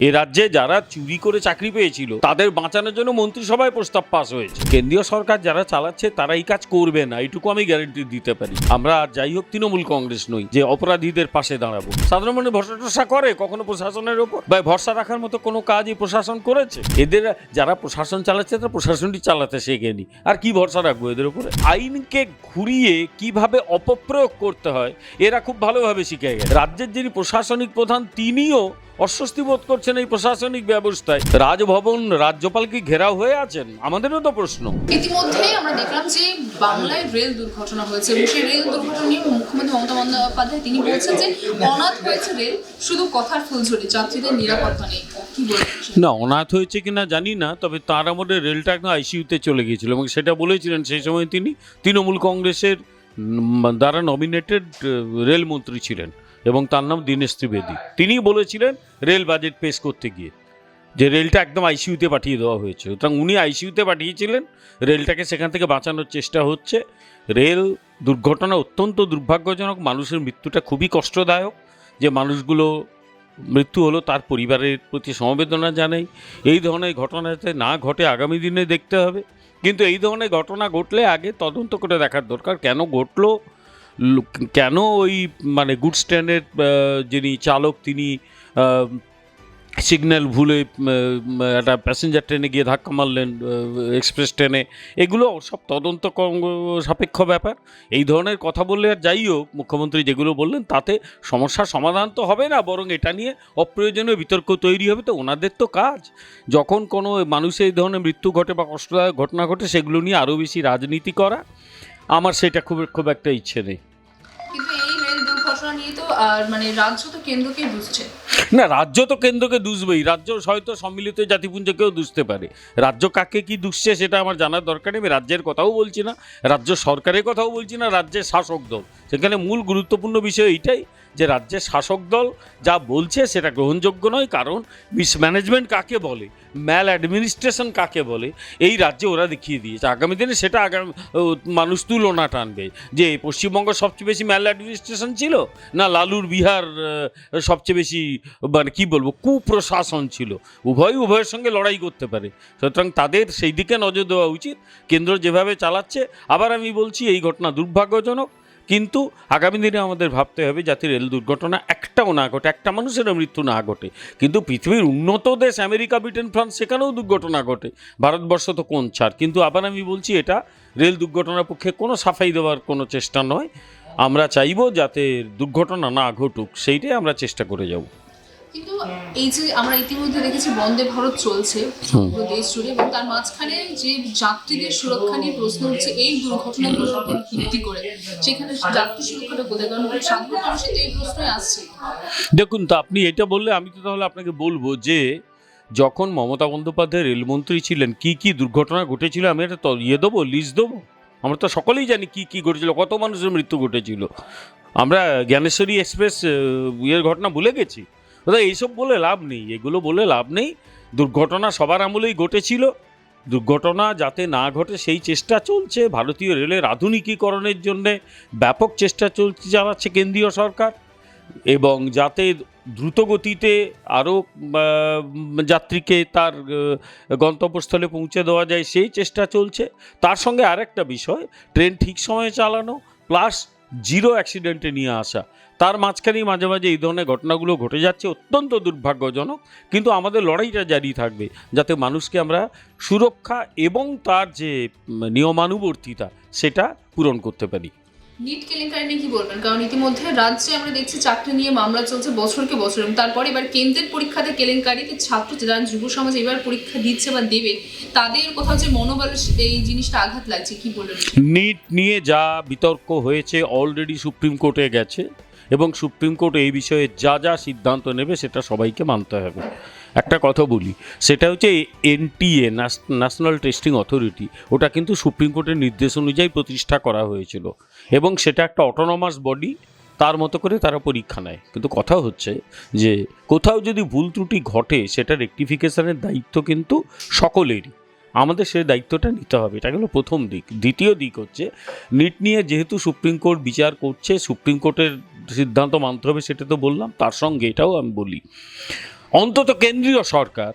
এ রাজ্যে যারা চুরি করে চাকরি পেয়েছিল তাদের বাঁচানোর জন্য মন্ত্রিসভায় প্রস্তাব পাস হয়েছে। কেন্দ্রীয় সরকার যারা চালাচ্ছে তারা এই কাজ করবে না, এইটুকু আমি গ্যারান্টি দিতে পারি। আমরা যাই হোক তৃণমূল কংগ্রেস নই যে অপরাধীদের পাশে দাঁড়াবো। সাধারণ মানুষ ভরসা টরসা করে কখনো প্রশাসনের ওপর, বা ভরসা রাখার মতো কোনো কাজই প্রশাসন করেছে? এদের যারা প্রশাসন চালাচ্ছে তারা প্রশাসনটি চালাতে শেখেনি, আর কি ভরসা রাখবো এদের উপরে? আইনকে ঘুরিয়ে কিভাবে অপপ্রয়োগ করতে হয় এরা খুব ভালোভাবে শিখে গেছে। রাজ্যের যিনি প্রশাসনিক প্রধান তিনিও অস্বস্তি বোধ করছেন এই প্রশাসনিক ব্যবস্থায়। রাজভবন রাজ্যপালকে ঘেরাও হয়ে আছেন, আমাদেরও তো প্রশ্ন। ইতিমধ্যে আমরা দেখলাম যে বাংলায় রেল দুর্ঘটনা হয়েছে এবং সেই রেল দুর্ঘটনা নিয়ে মুখ্যমন্ত্রী মমতা বন্দ্যোপাধ্যায় তিনি বলছেন যে অনাথ হয়েছে রেল, শুধু কথার ফুলঝুরি, যাত্রীদের নিরাপত্তা নেই। কি বলছেন? না, অনাথ হয়েছে কিনা জানি না, তবে তার মধ্যে রেলটা একদম আইসিইউতে চলে গিয়েছিল এবং সেটা বলেছিলেন সেই সময় তিনি তৃণমূল কংগ্রেসের দ্বারা নমিনেটেড রেলমন্ত্রী ছিলেন এবং তার নাম দীনেশ ত্রিবেদী। তিনি বলেছিলেন রেল বাজেট পেশ করতে গিয়ে যে রেলটা একদম আইসিইউতে পাঠিয়ে দেওয়া হয়েছে। সুতরাং উনি আইসিইউতে পাঠিয়েছিলেন, রেলটাকে সেখান থেকে বাঁচানোর চেষ্টা হচ্ছে। রেল দুর্ঘটনা অত্যন্ত দুর্ভাগ্যজনক, মানুষের মৃত্যুটা খুবই কষ্টদায়ক। যে মানুষগুলো মৃত্যু হলো তার পরিবারের প্রতি সমবেদনা জানাই। এই ধরনের ঘটনা যাতে না ঘটে আগামী দিনে দেখতে হবে, কিন্তু এই ধরনের ঘটনা ঘটলে আগে তদন্ত করে দেখার দরকার কেন ঘটলো, কেন ওই গুডস ট্রেনের যিনি চালক তিনি সিগন্যাল ভুলে একটা প্যাসেঞ্জার ট্রেনে গিয়ে ধাক্কা মারলেন, এক্সপ্রেস ট্রেনে। এগুলো সব তদন্ত সাপেক্ষ ব্যাপার। এই ধরনের কথা বললে আর যাই হোক, মুখ্যমন্ত্রী যেগুলো বললেন তাতে সমস্যার সমাধান তো হবে না, বরং এটা নিয়ে অপ্রয়োজনীয় বিতর্ক তৈরি হবে। তো ওনাদের তো কাজ, যখন কোনো মানুষের এই ধরনের মৃত্যু ঘটে বা কষ্টদায়ক ঘটনা ঘটে সেগুলো নিয়ে আরও বেশি রাজনীতি করা। আমার সেটা খুব একটা ইচ্ছে নেই। কিন্তু এই রেল দুর্ঘটনা নিয়ে তো রাজ্য তো কেন্দ্রকে বুঝছে না, রাজ্য তো কেন্দ্রকে দুষবেই, রাজ্য হয়তো সম্মিলিত জাতিপুঞ্জকেও দুষতে পারে। রাজ্য কাকে কি দুষছে সেটা আমার জানার দরকার নেই। আমি রাজ্যের কথাও বলছি না, রাজ্য সরকারের কথাও বলছি না, রাজ্যের শাসক দল। সেখানে মূল গুরুত্বপূর্ণ বিষয় এইটাই যে রাজ্যের শাসক দল যা বলছে সেটা গ্রহণযোগ্য নয়। কারণ মিসম্যানেজমেন্ট কাকে বলে, ম্যাল অ্যাডমিনিস্ট্রেশন কাকে বলে, এই রাজ্যে ওরা দেখিয়ে দিয়েছে। আগামী দিনে সেটা মানুষ তুলনা টানবে যে পশ্চিমবঙ্গ সবচেয়ে বেশি ম্যাল অ্যাডমিনিস্ট্রেশন ছিল না লালুর বিহার সবচেয়ে বেশি কুপ্রশাসন ছিল। উভয়ের সঙ্গে লড়াই করতে পারে। সুতরাং তাদের সেই দিকে নজর দেওয়া উচিত। কেন্দ্র যেভাবে চালাচ্ছে, আবার আমি বলছি এই ঘটনা দুর্ভাগ্যজনক, কিন্তু আগামী দিনে আমাদের ভাবতে হবে যাতে রেল দুর্ঘটনা একটাও না ঘটে, একটা মানুষেরও মৃত্যু না ঘটে। কিন্তু পৃথিবীর উন্নত দেশ আমেরিকা, ব্রিটেন, ফ্রান্স, সেখানেও দুর্ঘটনা ঘটে, ভারতবর্ষ তো কোন ছাড়। কিন্তু আবার আমি বলছি এটা রেল দুর্ঘটনার পক্ষে কোনো সাফাই দেওয়ার কোনো চেষ্টা নয়। আমরা চাইব যাতে দুর্ঘটনা না ঘটুক, সেইটাই আমরা চেষ্টা করে যাব। কিন্তু এই যে আমরা ইতিমধ্যে দেখেছি বন্দে ভারত চলছে পুরো দেশ জুড়ে, এবং তার মাঝখানে যে যাত্রীদের সুরক্ষা নিয়ে প্রশ্ন হচ্ছে এই দুর্ঘটনাগুলোর উপর ভিত্তি করে, সেখানে যাত্রী সুরক্ষাটা কোথায়? কারণ সাধারণ মানুষের তো এই প্রশ্নই আসছে। দেখুন, তো আপনি এটা বললে আমি তো তাহলে আপনাকে বলবো যে যখন মমতা বন্দ্যোপাধ্যায় রেলমন্ত্রী ছিলেন কি কি দুর্ঘটনা ঘটেছিল আমি একটা দেবো, লিস্ট দেবো। আমরা তো সকলেই জানি কি কি ঘটেছিল, কত মানুষের মৃত্যু ঘটেছিল। আমরা জ্ঞানেশ্বরী এক্সপ্রেস ঘটনা ভুলে গেছি? এইসব বলে লাভ নেই, এগুলো বলে লাভ নেই। দুর্ঘটনা সবার আমলেই ঘটেছিল, দুর্ঘটনা যাতে না ঘটে সেই চেষ্টা চলছে। ভারতীয় রেলের আধুনিকীকরণের জন্যে ব্যাপক চেষ্টা চালাচ্ছে কেন্দ্রীয় সরকার, এবং যাতে দ্রুতগতিতে আরও যাত্রীকে তার গন্তব্যস্থলে পৌঁছে দেওয়া যায় সেই চেষ্টা চলছে। তার সঙ্গে আরেকটা বিষয়, ট্রেন ঠিক সময়ে চালানো প্লাস জিরো অ্যাক্সিডেন্টে নিয়ে আসা। তার মাঝখানেই মাঝে মাঝে এই ধরনের ঘটনাগুলো ঘটে যাচ্ছে, অত্যন্ত দুর্ভাগ্যজনক। কিন্তু আমাদের লড়াইটা জারি থাকবে যাতে মানুষকে আমরা সুরক্ষা এবং তার যে নিয়মানুবর্তিতা সেটা পূরণ করতে পারি। নিট কেলেঙ্কারি নিয়ে কি বলবেন? কারণ ইতিমধ্যে রাজ্যে আমরা দেখছি চাকরি নিয়ে মামলা চলছে বছরকে বছর, এবং তারপর এবার কেন্দ্রের পরীক্ষাতে কেলেঙ্কারিতে ছাত্র যারা যুব সমাজ এবার পরীক্ষা দিচ্ছে বা দেবে তাদের কোথাও যে মনোবল এই জিনিসটা আঘাত লাগছে, কি বলবেন? নিট নিয়ে যা বিতর্ক হয়েছে অলরেডি সুপ্রিম কোর্টে গেছে, এবং সুপ্রিম কোর্ট এই বিষয়ে যা যা সিদ্ধান্ত নেবে সেটা সবাইকে মানতে হবে। একটা কথা বলি, সেটা হচ্ছে এনটিএ, ন্যাশনাল টেস্টিং অথরিটি, ওটা কিন্তু সুপ্রিম কোর্টের নির্দেশ অনুযায়ী প্রতিষ্ঠা করা হয়েছিল এবং সেটা একটা অটোনমাস বডি, তার মতো করে তারা পরীক্ষা নেয়। কিন্তু কথা হচ্ছে যে কোথাও যদি ভুল ত্রুটি ঘটে সেটা রেকটিফিকেশনের দায়িত্ব কিন্তু সকলেরই, আমাদের সেই দায়িত্বটা নিতে হবে। এটা গেল প্রথম দিক। দ্বিতীয় দিক হচ্ছে নিট নিয়ে যেহেতু সুপ্রিম কোর্ট বিচার করছে, সুপ্রিম কোর্টের সিদ্ধান্ত মানতে হবে, সেটা তো বললাম। তার সঙ্গে এটাও আমি বলি, অন্তত কেন্দ্রীয় সরকার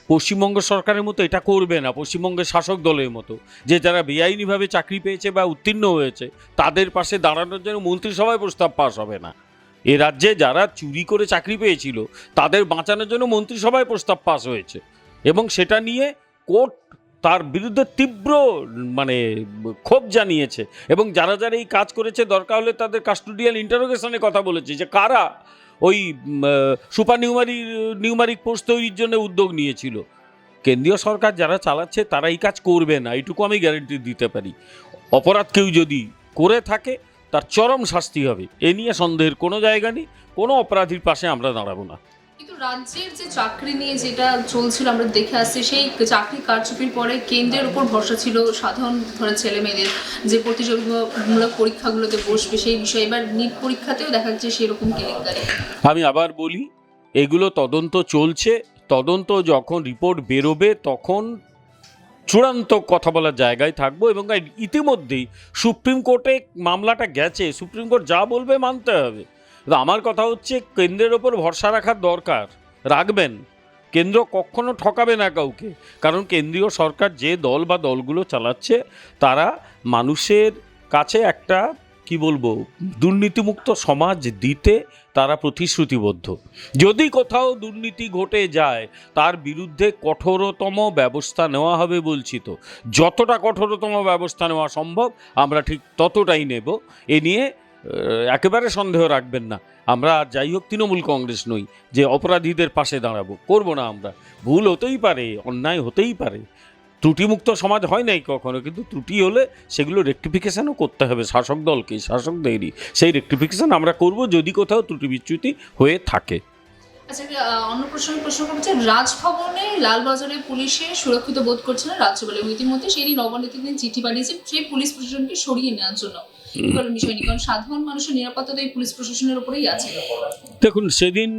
পশ্চিমবঙ্গ সরকারের মতো এটা করবে না, পশ্চিমবঙ্গের শাসক দলের মতো, যে যারা বেআইনিভাবে চাকরি পেয়েছে বা উত্তীর্ণ হয়েছে তাদের পাশে দাঁড়ানোর জন্য মন্ত্রিসভায় প্রস্তাব পাস হবে না। এ রাজ্যে যারা চুরি করে চাকরি পেয়েছিল তাদের বাঁচানোর জন্য মন্ত্রিসভায় প্রস্তাব পাস হয়েছে এবং সেটা নিয়ে কোর্ট তার বিরুদ্ধে তীব্র ক্ষোভ জানিয়েছে এবং যারা যারা এই কাজ করেছে দরকার হলে তাদের কাস্টোডিয়াল ইন্টারোগেশনের কথা বলেছে, যে কারা ওই সুপার নিউমারিক পোস্ট তৈরির জন্য উদ্যোগ নিয়েছিল। কেন্দ্রীয় সরকার যারা চালাচ্ছে তারা এই কাজ করবে না, এইটুকু আমি গ্যারেন্টি দিতে পারি। অপরাধ কেউ যদি করে থাকে তার চরম শাস্তি হবে, এ নিয়ে সন্দেহের কোনো জায়গা নেই। কোনো অপরাধীর পাশে আমরা দাঁড়াবো না। কিন্তু রাজ্যের যে চাকরি নিয়ে যেটা চলছিল আমরা দেখে আসছি, সেই চাকরি কারচুপির পরে কেন্দ্রের উপর ভরসা ছিল সাধারণ ছেলে মেয়েদের যে প্রতিযোগিতামূলক পরীক্ষাগুলোতে বসবে সেই বিষয়ে। এবার নিট পরীক্ষাতেও দেখা যাচ্ছে সেরকম কেলেঙ্কারি। আমি আবার বলি, এগুলো তদন্ত চলছে, তদন্ত যখন রিপোর্ট বেরোবে তখন চূড়ান্ত কথা বলার জায়গায় থাকবো। এবং ইতিমধ্যেই সুপ্রিম কোর্টে মামলাটা গেছে, সুপ্রিম কোর্ট যা বলবে মানতে হবে। আমার কথা হচ্ছে কেন্দ্রের ওপর ভরসা রাখার দরকার, রাখবেন। কেন্দ্র কখনো ঠকাবে না কাউকে, কারণ কেন্দ্রীয় সরকার যে দল বা দলগুলো চালাচ্ছে তারা মানুষের কাছে একটা দুর্নীতিমুক্ত সমাজ দিতে তারা প্রতিশ্রুতিবদ্ধ। যদি কোথাও দুর্নীতি ঘটে যায় তার বিরুদ্ধে কঠোরতম ব্যবস্থা নেওয়া হবে বলছি তো। যতটা কঠোরতম ব্যবস্থা নেওয়া সম্ভব আমরা ঠিক ততটাই নেব, এ নিয়ে একেবারে সন্দেহ রাখবেন না। আমরা যাই হোক তৃণমূল কংগ্রেস নই যে অপরাধীদের পাশে দাঁড়াবো, করবো না আমরা। ভুল হতেই পারে, অন্যায় হতেই পারে, ত্রুটিমুক্ত সমাজ হয় নাই কখনো, কিন্তু ত্রুটি হলে সেগুলো রেকটিফিকেশানও করতে হবে শাসক দলকে, শাসকদেরই। সেই রেকটিফিকেশান আমরা করব যদি কোথাও ত্রুটি বিচ্যুতি হয়ে থাকে। আচ্ছা, অন্য প্রশ্ন করছে, রাজভবনে লালবাজারে পুলিশে সুরক্ষিত বোধ করছে না রাজ্যপাল, এবং ইতিমধ্যে সেই নবান্নতে তিনি চিঠি পাঠিয়েছে সেই পুলিশ প্রশাসনকে সরিয়ে নেওয়ার জন্য। বিষয় নেই, কারণ সাধারণ মানুষের নিরাপত্তা এই পুলিশ প্রশাসনের উপরেই আছে। দেখুন, সেদিন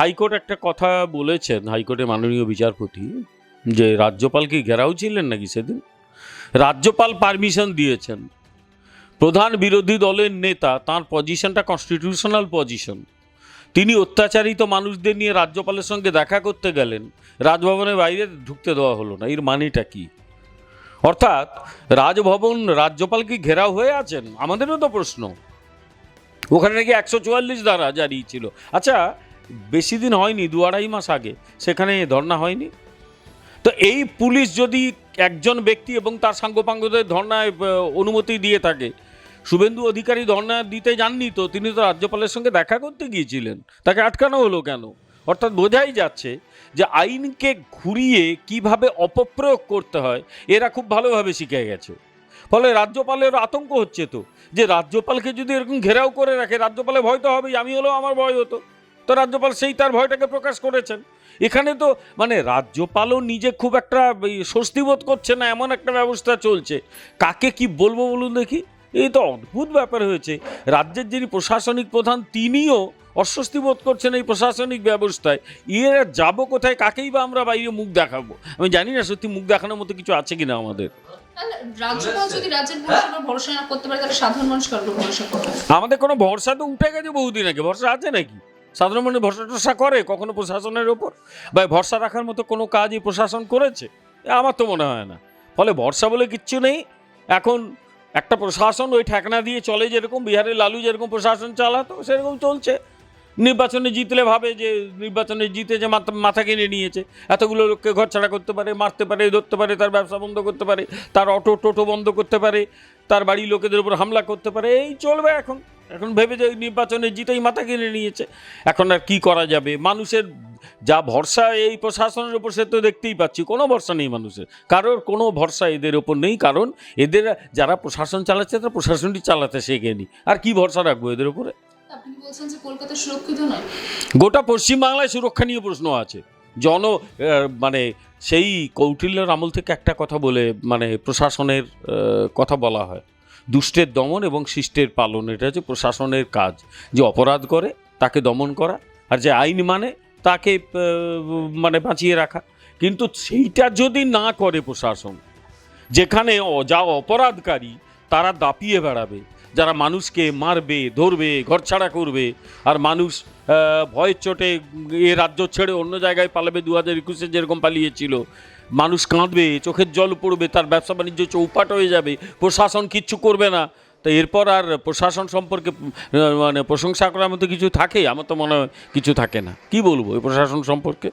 হাইকোর্ট একটা কথা বলেছেন, হাইকোর্টের মাননীয় বিচারপতি, যে রাজ্যপাল কি ঘেরাও ছিলেন নাকি সেদিন? রাজ্যপাল পারমিশন দিয়েছেন। প্রধান বিরোধী দলের নেতা, তার পজিশনটা কনস্টিটিউশনাল পজিশন। তিনি অত্যাচারিত মানুষদের নিয়ে রাজ্যপালের সঙ্গে দেখা করতে গেলেন, রাজভবনের বাইরে ঢুকতে দেওয়া হলো না। এর মানেটা কি? অর্থাৎ রাজভবন, রাজ্যপাল কি ঘেরাও হয়ে আছেন? আমাদেরও তো প্রশ্ন। ওখানে নাকি 144 ধারা জারি ছিল। আচ্ছা, বেশি দিন হয়নি, 2-2.5 মাস আগে সেখানে ধর্ণা হয়নি? তো এই পুলিশ যদি একজন ব্যক্তি এবং তার সাঙ্গপাঙ্গদের ধর্ণায় অনুমতি দিয়ে থাকে, শুভেন্দু অধিকারী ধর্ণা দিতে যাননি তো, তিনি তো রাজ্যপালের সঙ্গে দেখা করতে গিয়েছিলেন, তাকে আটকানো হলো কেন? অর্থাৎ বোঝাই যাচ্ছে যে আইনকে ঘুরিয়ে কিভাবে অপপ্রয়োগ করতে হয় এরা খুব ভালোভাবে শিখে গেছে। ফলে রাজ্যপালের আতঙ্ক হচ্ছে তো, যে রাজ্যপালকে যদি এরকম ঘেরাও করে রাখে, রাজ্যপালের ভয় তো হবেই। আমি হলেও আমার ভয় হতো। তো রাজ্যপাল সেই তার ভয়টাকে প্রকাশ করেছেন। এখানে তো রাজ্যপালও নিজে খুব একটা স্বস্তি বোধ করছে না, এমন একটা ব্যবস্থা চলছে। কাকে কি বলবো বলুন দেখি? এই তো অদ্ভুত ব্যাপার হয়েছে। রাজ্যের যিনি প্রশাসনিক প্রধান তিনিও অস্বস্তি বোধ করছেন এই প্রশাসনিক ব্যবস্থায়। এরা যাবো কোথায়, কাকেই বা আমরা বাইরে মুখ দেখাবো? আমি জানি না সত্যি মুখ দেখানোর মতো কিছু আছে কিনা আমাদের। রাজ্যপাল যদি রাজ্যের পুলিশের ভরসা না করতে পারে তাহলে সাধারণ মানুষ কার উপর ভরসা করবে? আমাদের কোনো ভরসা তো উঠে গেছে বহুদিন আগে। ভরসা আছে নাকি? সাধারণ মানুষ ভরসা টরসা করে কখনো প্রশাসনের ওপর? বা ভরসা রাখার মতো কোনো কাজই প্রশাসন করেছে? আমার তো মনে হয় না। ফলে ভরসা বলে কিচ্ছু নেই। এখন একটা প্রশাসন ওই ঠেকনা দিয়ে চলে, যেরকম বিহারের লালু যেরকম প্রশাসন চালাতো সেরকম চলছে। নির্বাচনে জিতলে ভাবে যে নির্বাচনে জিতে যে মাথা কিনে নিয়েছে, এতগুলো লোককে ঘরছাড়া করতে পারে, মারতে পারে, ধরতে পারে, তার ব্যবসা বন্ধ করতে পারে, তার অটো টোটো বন্ধ করতে পারে, তার বাড়ির লোকেদের উপর হামলা করতে পারে, এই চলবে। এখন ভেবে যে নির্বাচনে জিতেই মাথা কিনে নিয়েছে। এখন আর কি করা যাবে? মানুষের যা ভরসা এই প্রশাসনের ওপর সে তো দেখতেই পাচ্ছি, কোনো ভরসা নেই মানুষের, কারোর কোনো ভরসা এদের ওপর নেই। কারণ এদের যারা প্রশাসন চালাচ্ছে তারা প্রশাসনটি চালাতে শেখেনি, আর কি ভরসা রাখবো এদের উপরে? আপনি বলছেন যে কলকাতা সুরক্ষিত নয়? গোটা পশ্চিমবাংলায় সুরক্ষা নিয়ে প্রশ্ন আছে। সেই কৌটিল্যের আমল থেকে একটা কথা বলে প্রশাসনের কথা বলা হয়, দুষ্টের দমন এবং শিষ্টের পালন। এটা হচ্ছে প্রশাসনের কাজ, যে অপরাধ করে তাকে দমন করা, আর যে আইন তাকে বাঁচিয়ে রাখা। কিন্তু সেইটা যদি না করে প্রশাসন, যেখানে যা অপরাধকারী তারা দাপিয়ে বেড়াবে, যারা মানুষকে মারবে, ধরবে, ঘরছাড়া করবে, আর মানুষ ভয়ের চোটে এ রাজ্য ছেড়ে অন্য জায়গায় পালাবে, 2021-এ যেরকম পালিয়েছিল। মানুষ কাঁদবে, চোখের জল পড়বে, তার ব্যবসা বাণিজ্য চৌপাট হয়ে যাবে, প্রশাসন কিচ্ছু করবে না। তো এরপর আর প্রশাসন সম্পর্কে মানে প্রশংসা করার মতো কিছু থাকে? আমার তো মনে হয় কিছু থাকে না। কি বলবো এই প্রশাসন সম্পর্কে?